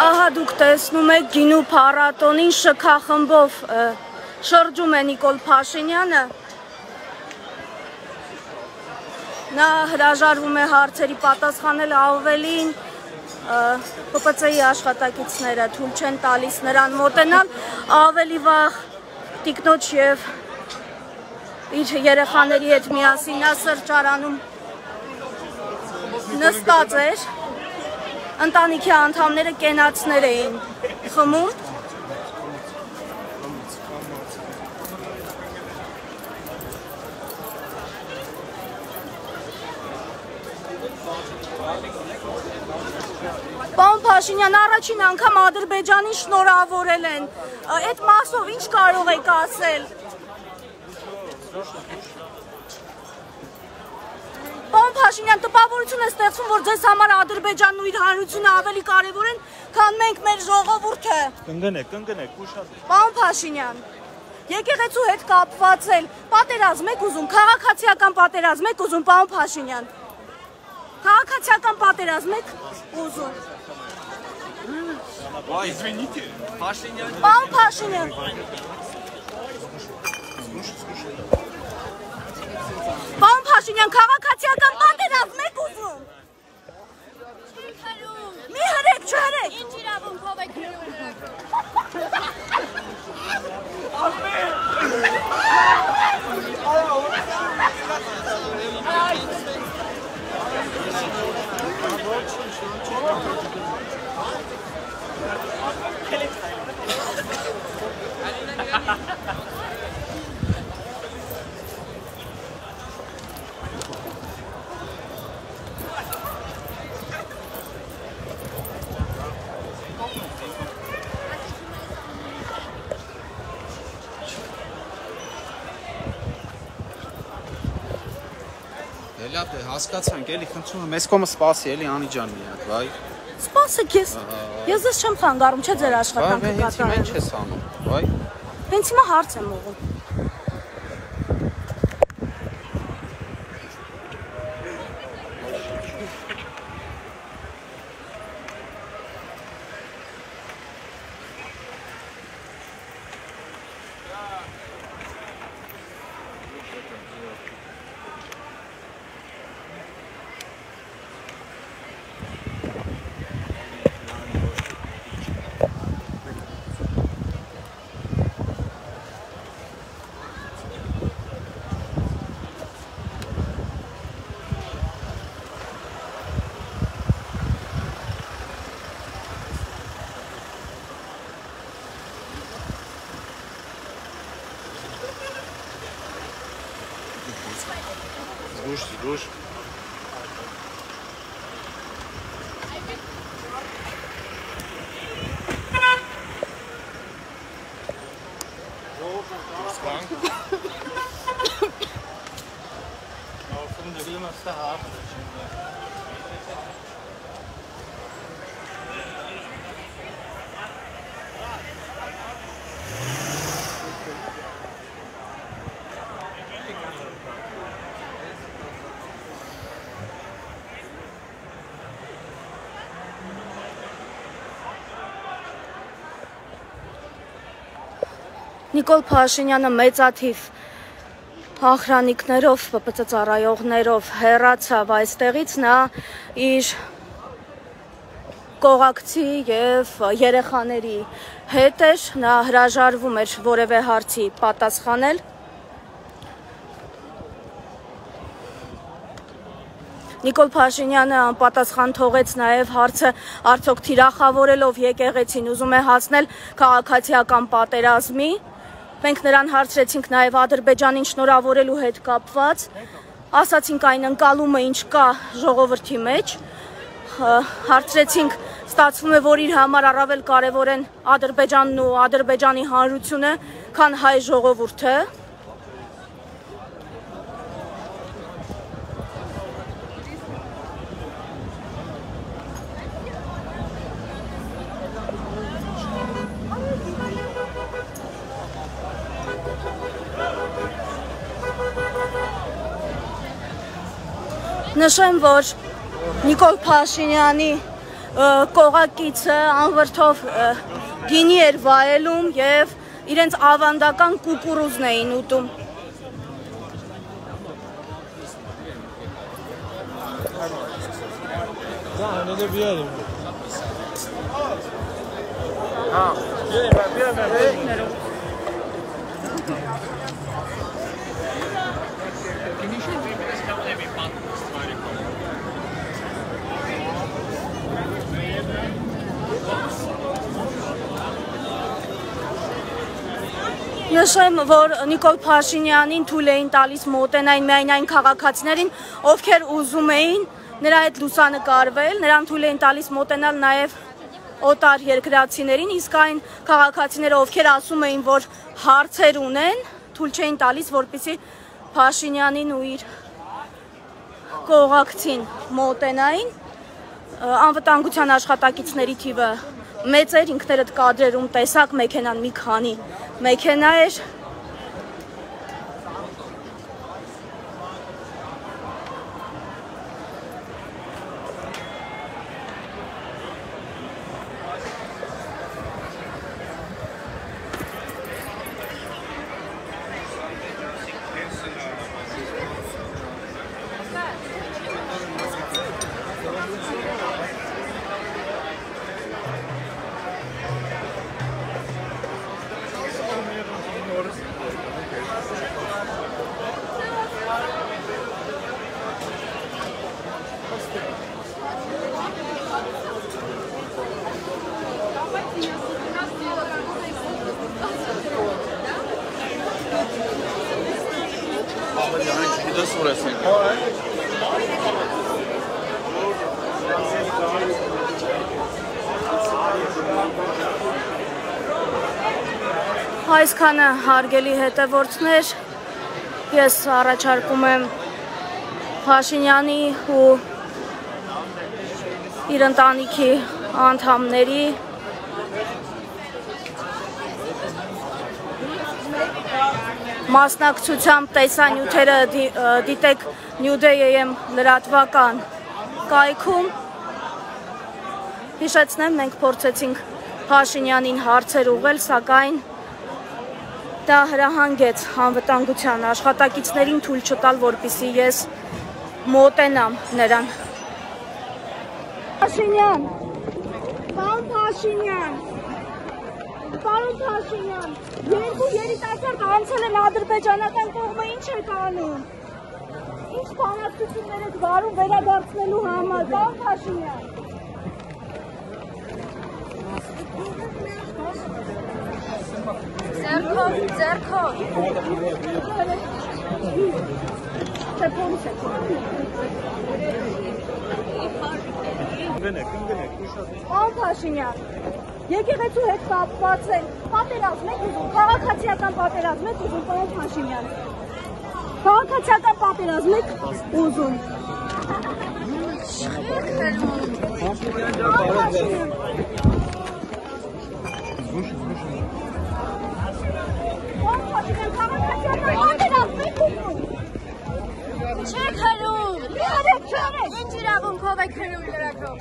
Ահա դուք տեսնում եք գինու փառատոնին շքախմբով շրջում է Նիկոլ Փաշինյանը։ Նա հրաժարվում է հարցերի պատասխանել, ավելին ՊՊՑ-ի աշխատակիցները թույլ չեն տալիս նրան մոտենալ, ավելի վաղ տիկնոջ եւ իր երեխաների հետ միասին նա սրճարանում նստած էր, ընտանիքի անդամները կենացներ էին խմում։ Պարոն Փաշինյան, առաջին անգամ Ադրբեջանին շնորհավորել են, այդ մասով ինչ կարող եք ասել։ Պարոն Փաշինյան, տպավորություն է ստեղծում, որ ձեզ համար Ադրբեջանն ու իր հանրությունը ավելի կարևոր են, քան մենք մեր ժողովուրդը։ Կընկնեք, ուշադրեք։ Պարոն Փաշինյան, եկեղեցու հետ կապված էլ պատերազմ եք ուզում, քաղաքացիական պատերազմ եք ուզում, պարոն Փաշինյան։ Քաղաքացիական պատերազմ եք ուզում։ Извините, Փաշինյան։ Պարոն Փաշինյան։ Պարոն Փաշինյան, քաղաքացիական պատերազմ եք ուզում։ Մի հրեք, չհրեք։ Ինչ իրավունքով եք Լավ է, հասկացանք, էլի խնդրում եմ, այս կողմը սպասի, էլի Անի ջան մի հատ, վայ։ Սպասեք ես ձեզ չեմ խանգարում, չէ ձեր աշխատանքը կատարել։ Հենց հիմա ինչ ես անում, վայ։ Հենց հիմա հարց եմ ուղղում։ Զգուշ։ Նիկոլ Փաշինյանը մեծաթիվ ախրանիկներով, ՊՊՑ ծառայողներով հեռացավ այստեղից, նա իր կողակցի եւ երեխաների հետ էր, նա հրաժարվում էր որևէ հարցի պատասխանել։ Նիկոլ Փաշինյանը անպատասխան թողեց նաև հարցը արդյոք թիրախավորելով եկեղեցին ուզում է հասնել քաղաքացիական պատերազմի։ Մենք նրան հարցրեցինք նաև Ադրբեջանին շնորհավորելու հետ կապված, ասացինք այն ընկալումը ինչ կա ժողովրդի մեջ, հարցրեցինք, ստացվում է, որ իր համար առավել կարևոր են Ադրբեջանն ու Ադրբեջանի հանրությունը, քան հայ ժողովուրդը։ Նշեմ, որ Նիկոլ Փաշինյանի կողակիցը անվրդով գինի էր վայելում եւ իրենց ավանդական կուկուրուզն էին ուտում։ Նշեմ, որ Նիկոլ Փաշինյանին թույլ էին տալիս մոտենային միայն այն քաղաքացիներին, ովքեր ուզում էին նրա հետ լուսանկարվել, նրան թույլ էին տալիս մոտենալ նաև օտար երկրացիներին, իսկ այն քաղաքացիները, ովքեր ասում էին, որ հարցեր ունեն, թույլ չէին տալիս, որպեսզի Փաշինյանին ու իր կողակցին մոտենային։ Անվտանգության աշխատակիցների թիվը մեծ էր, ինքներդ կադրերում տեսակ, մեքենան մի քանի մեքենա էր։ Այսքանը հարգելի հետևորդներ, ես առաջարկում եմ Փաշինյանի ու իր ընտանիքի անդամների մասնակցությամբ տեսանյութերը դիտեք New Day AM լրատվական կայքում։ Հիշեցնեմ, մենք փորձեցինք Փաշինյանին հարցեր ուղղել, սակայն դա հրահանգեց անվտանգության աշխատակիցներին թույլ չտալ, որպեսզի ես մոտենամ նրան։ Փաշինյան, պարոն Փաշինյան, պարոն Փաշինյան, երկու երիտասարդ անցել են ադրբեջանական կողմը, ինչ եք անում։ Ինչ բանակցություններ եք վարում վերադարձնելու համար, պարոն Փաշինյան։ Ձերքով։ Չէ, փորձ եք։ Պարոն Փաշինյան, եկեղեցու հետ կապված են, պատերազմ եք ուզում, քաղաքացիական պատերազմ եք ուզում, պարոն Փաշինյան։ Քաղաքացիական պատերազմ եք ուզում։ Չեք հրում, ինչ իրավունքով եք հրում լրագրող։